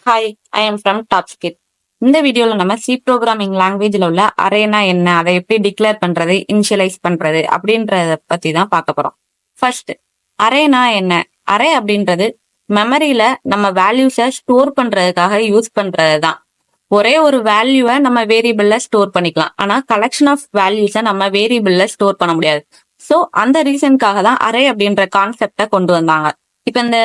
Hi, I am from டாப்ஸ்கிட். இந்த வீடியோவில் நம்ம சி ப்ரோக்ராமிங் லாங்குவேஜில் உள்ள அரேனா என்ன, அதை எப்படி டிக்ளேர் பண்றது, இனிஷியலைஸ் பண்றது அப்படின்றத பத்தி தான் பார்க்க போறோம். ஃபர்ஸ்ட், அரேனா என்ன? அரே அப்படின்றது மெமரியில நம்ம வேல்யூஸை ஸ்டோர் பண்றதுக்காக யூஸ் பண்றது தான். ஒரே ஒரு வேல்யூவை நம்ம வேரியபிள்ல ஸ்டோர் பண்ணிக்கலாம், ஆனா கலெக்ஷன் ஆஃப் வேல்யூஸை நம்ம வேரியபிள்ல ஸ்டோர் பண்ண முடியாது. ஸோ அந்த ரீசனுக்காக தான் அரே அப்படின்ற கான்செப்டை கொண்டு வந்தாங்க. இப்போ இந்த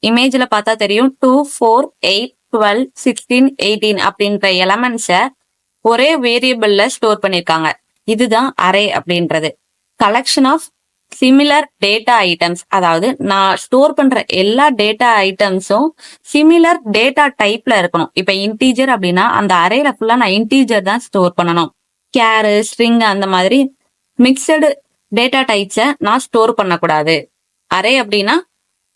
இமேஜ்ல பார்த்தா தெரியும், 2, 4, 8, 12, 16, 18 அப்படின்ற எலமெண்ட்ஸை ஒரே வேரியபிள்ல ஸ்டோர் பண்ணிருக்காங்க. இதுதான் அரே அப்படின்றது. Collection of similar data items, அதாவது நான் ஸ்டோர் பண்ற எல்லா டேட்டா ஐட்டம்ஸும் சிமிலர் டேட்டா டைப்ல இருக்கணும். இப்ப இன்டீஜர் அப்படின்னா அந்த அரேல ஃபுல்லா நான் இன்டீஜர் தான் ஸ்டோர் பண்ணணும். கேர், ஸ்ட்ரிங் அந்த மாதிரி மிக்சடு டேட்டா டைப்ஸை நான் ஸ்டோர் பண்ணக்கூடாது. அரே அப்படின்னா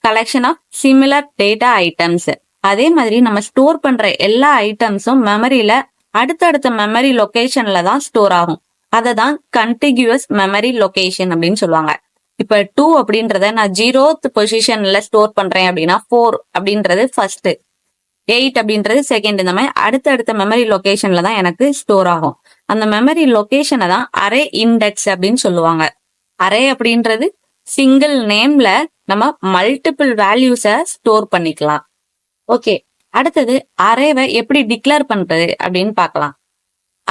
collection of similar data items. அதே மாதிரி நம்ம ஸ்டோர் பண்ற எல்லா ஐட்டம்ஸும் மெமரியில அடுத்தடுத்த மெமரி லொகேஷன்ல தான் ஸ்டோர் ஆகும். அதை தான் கண்டிகியூஸ் மெமரி லொகேஷன் அப்படின்னு சொல்லுவாங்க. இப்ப 2 அப்படின்றத நான் 0th பொசிஷன்ல ஸ்டோர் பண்றேன் அப்படின்னா 4 அப்படின்றது ஃபர்ஸ்ட், 8 அப்படின்றது செகண்ட். இந்த மாதிரி அடுத்தடுத்த மெமரி லொகேஷன்ல தான் எனக்கு ஸ்டோர் ஆகும். அந்த மெமரி லொகேஷனை தான் அரே இண்டெக்ஸ் அப்படின்னு சொல்லுவாங்க. அரே அப்படின்றது சிங்கிள் நேம்ல நம்ம மல்டிபிள் வேல்யூஸை ஸ்டோர் பண்ணிக்கலாம். ஓகே, அடுத்தது அரேவை எப்படி டிக்ளேர் பண்றது அப்படின்னு பார்க்கலாம்.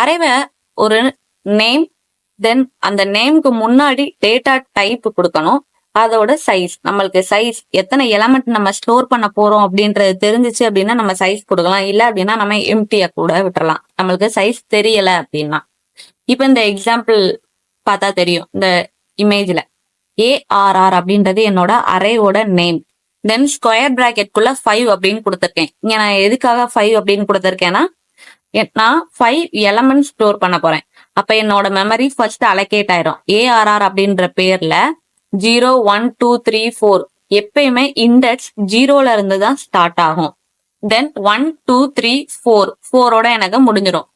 அரேவை ஒரு நேம், தென் அந்த நேம்க்கு முன்னாடி டேட்டா டைப் கொடுக்கணும். அதோட சைஸ், நம்மளுக்கு சைஸ் எத்தனை எலமெண்ட் நம்ம ஸ்டோர் பண்ண போறோம் அப்படின்றது தெரிஞ்சிச்சு அப்படின்னா நம்ம சைஸ் கொடுக்கலாம். இல்லை அப்படின்னா நம்ம எம்டியா கூட விட்டுறலாம், நம்மளுக்கு சைஸ் தெரியல அப்படின்னா. இப்ப இந்த எக்ஸாம்பிள் பார்த்தா தெரியும், இந்த இமேஜ்ல ARR அப்படின்றது என்னோட அரேவோட நேம். தென் ஸ்கொயர் பிராக்கெட்குள்ள 5 அப்படின்னு கொடுத்துருக்கேன். இங்க நான் எதுக்காக 5 அப்படின்னு கொடுத்துருக்கேன்னா, நான் 5 எலமெண்ட் ஸ்டோர் பண்ண போறேன். அப்ப என்னோட மெமரி ஃபர்ஸ்ட் அலோகேட் ஆயிரும். ARR அப்படின்ற பேர்ல 0, 1, 2, 3, 4 எப்பயுமே இண்டெக்ஸ் 0ல இருந்து தான் ஸ்டார்ட் ஆகும். தென் 1, 2, 3, 4ஓட எனக்கு முடிஞ்சிடும்.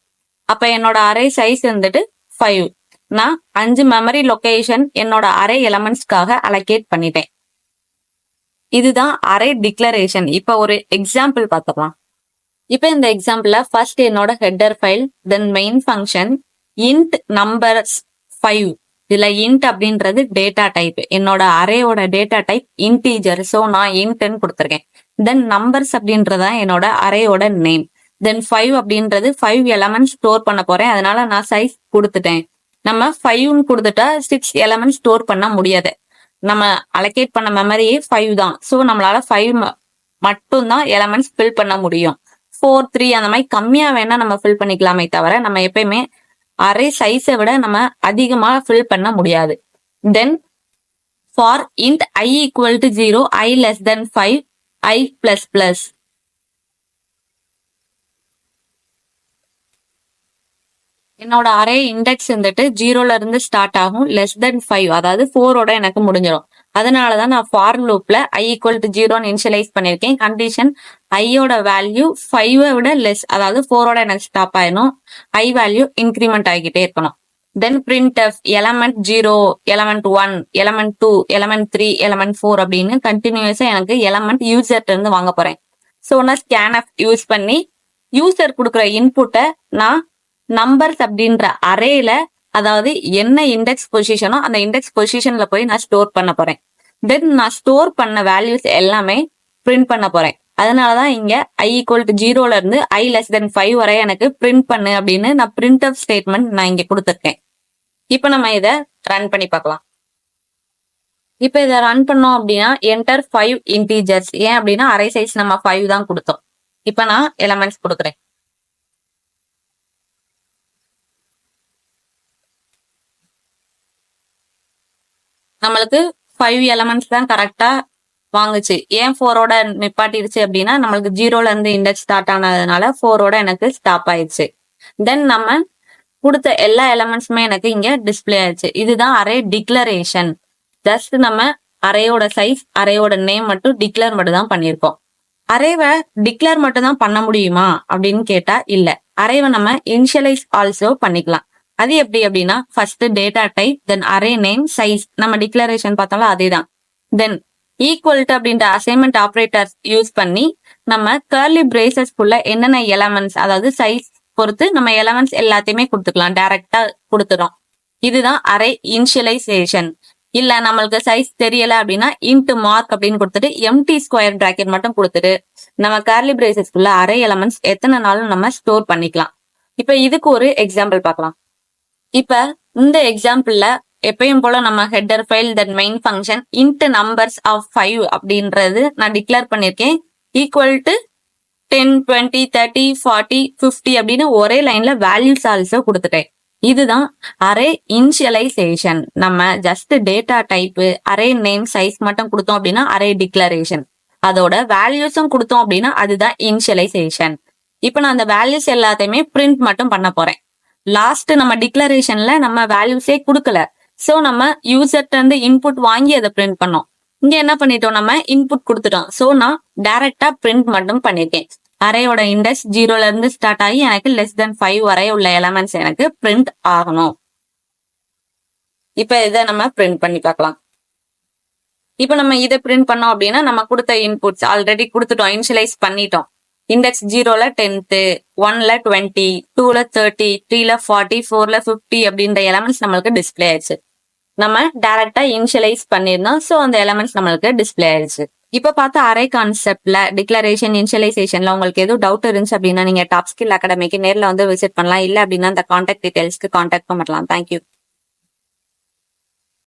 அப்ப என்னோட அரே சைஸ் வந்துட்டு 5. நான் 5 மெமரி லொகேஷன் என்னோட அரே எலமெண்ட்ஸ்க்காக அலோகேட் பண்ணிட்டேன். இதுதான் அரே டிக்ளரேஷன். இப்ப ஒரு எக்ஸாம்பிள் பார்த்துக்கலாம். இப்ப இந்த எக்ஸாம்பிள்ல ஃபர்ஸ்ட் என்னோட ஹெட்டர் ஃபைல், தென் மெயின் ஃபங்க்ஷன் இன்ட் நம்பர்ஸ் 5. இதுல இன்ட் அப்படின்றது டேட்டா டைப். என்னோட அரேயோட டேட்டா டைப் இன்டீஜர், ஸோ நான் இன்ட்னு கொடுத்துருக்கேன். தென் நம்பர்ஸ் அப்படின்றதான் என்னோட அரேயோட நேம். தென் 5 அப்படின்றது 5 எலமெண்ட் ஸ்டோர் பண்ண போறேன், அதனால நான் சைஸ் கொடுத்துட்டேன். நம்ம 5ன்னு கொடுத்துட்டா 6 எலமெண்ட் ஸ்டோர் பண்ண முடியாது. நம்ம அலோகேட் பண்ண மெமரியே 5 தான். ஸோ நம்மளால 5 மட்டும் தான் எலமெண்ட்ஸ் ஃபில் பண்ண முடியும். 4, 3 அந்த மாதிரி கம்மியா வேணா நம்ம ஃபில் பண்ணிக்கலாமே தவிர நம்ம எப்பயுமே அரே சைஸை விட நம்ம அதிகமா ஃபில் பண்ண முடியாது. தென் for int I equal to 0, I less than 5, I plus plus. என்னோட அரே இண்டெக்ஸ் வந்துட்டு 0ல இருந்து ஸ்டார்ட் ஆகும், லெஸ் தென் 5, அதாவது 4ஓட எனக்கு முடிஞ்சிடும். அதனாலதான் நான் ஃபார் லூப்ல I equal to 0ன்னு இனிஷியலைஸ் பண்ணிருக்கேன். கண்டிஷன் ஐயோட வேல்யூ 5ஐ விட லெஸ், அதாவது 4ஓட எனக்கு ஸ்டாப் ஆயிடும். I வேல்யூ இன்க்ரிமெண்ட் ஆகிக்கிட்டே இருக்கணும். தென் printf element 0, element 1, element 2, element 3, element 4 அப்படின்னு கண்டினியூஸா எனக்கு எலமெண்ட் யூசர்ட்ட இருந்து வாங்க போறேன். ஸோ நான் scanf யூஸ் பண்ணி யூசர் கொடுக்குற இன்புட்டை நான் நம்பர்ஸ் அப்படின்ற அரேல, அதாவது என்ன இண்டெக்ஸ் பொசிஷனோ அந்த இண்டெக்ஸ் பொசிஷன்ல போய் நான் ஸ்டோர் பண்ண போறேன். தென் நான் ஸ்டோர் பண்ண வேல்யூஸ் எல்லாமே பிரிண்ட் பண்ண போறேன். அதனாலதான் இங்க I equal to 0ல இருந்து I less than 5 வரை எனக்கு பிரிண்ட் பண்ணு அப்படின்னு நான் printf ஸ்டேட்மெண்ட் நான் இங்க கொடுத்துருக்கேன். இப்ப நம்ம இதை ரன் பண்ணி பார்க்கலாம். இப்ப இதை ரன் பண்ணோம் அப்படின்னா என்டர் 5 இன்டீஜர்ஸ். ஏன் அப்படின்னா அரே சைஸ் நம்ம 5 தான் கொடுத்தோம். இப்ப நான் எலமெண்ட்ஸ் கொடுக்குறேன். நம்மளுக்கு 5 எலமெண்ட்ஸ் தான் கரெக்டா வாங்குச்சு. ஏன் 4ஓட நிப்பாட்டிருச்சு அப்படின்னா நம்மளுக்கு 0ல இருந்து இண்டெக்ஸ் ஸ்டார்ட் ஆனதுனால 4ஓட எனக்கு ஸ்டாப் ஆயிடுச்சு. தென் நம்ம கொடுத்த எல்லா எலமெண்ட்ஸுமே எனக்கு இங்க டிஸ்பிளே ஆயிடுச்சு. இதுதான் அரே டிக்ளரேஷன். ஜஸ்ட் நம்ம அரேயோட சைஸ், அரேயோட நேம் மட்டும் டிக்ளேர் மட்டும் தான் பண்ணியிருக்கோம். அரேவை டிக்ளேர் மட்டும் தான் பண்ண முடியுமா அப்படின்னு கேட்டா இல்ல, அரேவை நம்ம இனிஷியலைஸ் ஆல்சோ பண்ணிக்கலாம். அது எப்படி அப்படின்னா ஃபர்ஸ்ட் டேட்டா டைப், தென் அரே நேம், சைஸ், நம்ம டிக்ளரேஷன் பார்த்தாலும் அதே தான். தென் ஈக்குவல் டு அப்படின்ற அசைன்மெண்ட் ஆப்ரேட்டர் யூஸ் பண்ணி நம்ம கர்லி பிரேசஸ்க்குள்ள என்னென்ன எலமெண்ட்ஸ், அதாவது சைஸ் பொறுத்து நம்ம எலமெண்ட்ஸ் எல்லாத்தையுமே கொடுத்துக்கலாம், டைரக்டா கொடுத்துடும். இதுதான் அரே இனிஷியலைசேஷன். இல்ல நம்மளுக்கு சைஸ் தெரியல அப்படின்னா இன்ட் மார்க் அப்படின்னு கொடுத்துட்டு எம்டி ஸ்கொயர் பிராக்கெட் மட்டும் கொடுத்துட்டு நம்ம கர்லி பிரேசஸ்க்குள்ள அரே எலமெண்ட்ஸ் எத்தனை நாளும் நம்ம ஸ்டோர் பண்ணிக்கலாம். இப்ப இதுக்கு ஒரு எக்ஸாம்பிள் பார்க்கலாம். இப்ப இந்த எக்ஸாம்பிள்ல எப்பயும் போல நம்ம header file that main function int numbers of 5 அப்படின்றது நான் டிக்ளேர் பண்ணிருக்கேன். ஈக்குவல் டு 10, 20, 30, 40, 50 அப்படின்னு ஒரே லைன்ல வேல்யூஸ் ஆல்சோ கொடுத்துட்டேன். இதுதான் அரே இனிஷியலைசேஷன். நம்ம just data type, array name, size மட்டும் கொடுத்தோம் அப்படின்னா அரே டிக்ளரேஷன். அதோட வேல்யூஸும் கொடுத்தோம் அப்படின்னா அதுதான் இனிஷியலைசேஷன். இப்ப நான் அந்த வேல்யூஸ் எல்லாத்தையுமே பிரிண்ட் மட்டும் பண்ண போறேன். லாஸ்ட் நம்ம டிக்ளரேஷன்ல நம்ம வேல்யூஸே கொடுக்கல. சோ நம்ம யூசர்ட்ட இருந்து இன்புட் வாங்கி அதை பிரிண்ட் பண்ணோம். இங்க என்ன பண்ணிட்டோம், நம்ம இன்புட் கொடுத்துட்டோம். சோ நான் டைரக்டா பிரிண்ட் மட்டும் பண்ணிருக்கேன். அரேயோட இண்டெக்ஸ் 0ல இருந்து ஸ்டார்ட் ஆகி எனக்கு லெஸ் தென் 5 வரை உள்ள எலமெண்ட்ஸ் எனக்கு பிரிண்ட் ஆகணும். இப்ப இதை நம்ம பிரிண்ட் பண்ணி பார்க்கலாம். இப்ப நம்ம இதை பிரிண்ட் பண்ணோம் அப்படின்னா நம்ம கொடுத்த இன்புட்ஸ் ஆல்ரெடி கொடுத்துட்டோம், இனிஷியலைஸ் பண்ணிட்டோம். இண்டெக்ஸ் 0ல 10, 1ல 20, 2ல 30, 3ல 40, 4ல 50 அப்படின்ற எலமெண்ட்ஸ் நம்மளுக்கு டிஸ்பிளே ஆயிடுச்சு. நம்ம டைரக்டா இனிஷியலைஸ் பண்ணிருந்தோம். சோ அந்த எலமெண்ட்ஸ் நம்மளுக்கு டிஸ்பிளே ஆயிடுச்சு. இப்ப பார்த்த அரே கான்செப்ட்ல டிக்ளரேஷன், இனிஷியலைசேஷன்ல உங்களுக்கு எதுவும் டவுட் இருந்துச்சு அப்படின்னா நீங்க டாப் ஸ்கில் அகாடமிக்கு நேர்ல வந்து விசிட் பண்ணலாம். இல்ல அப்படின்னா இந்த கான்டாக்ட் டீடைல்ஸ்க்கு கான்டாக்ட் பண்ணலாம். தேங்க்யூ.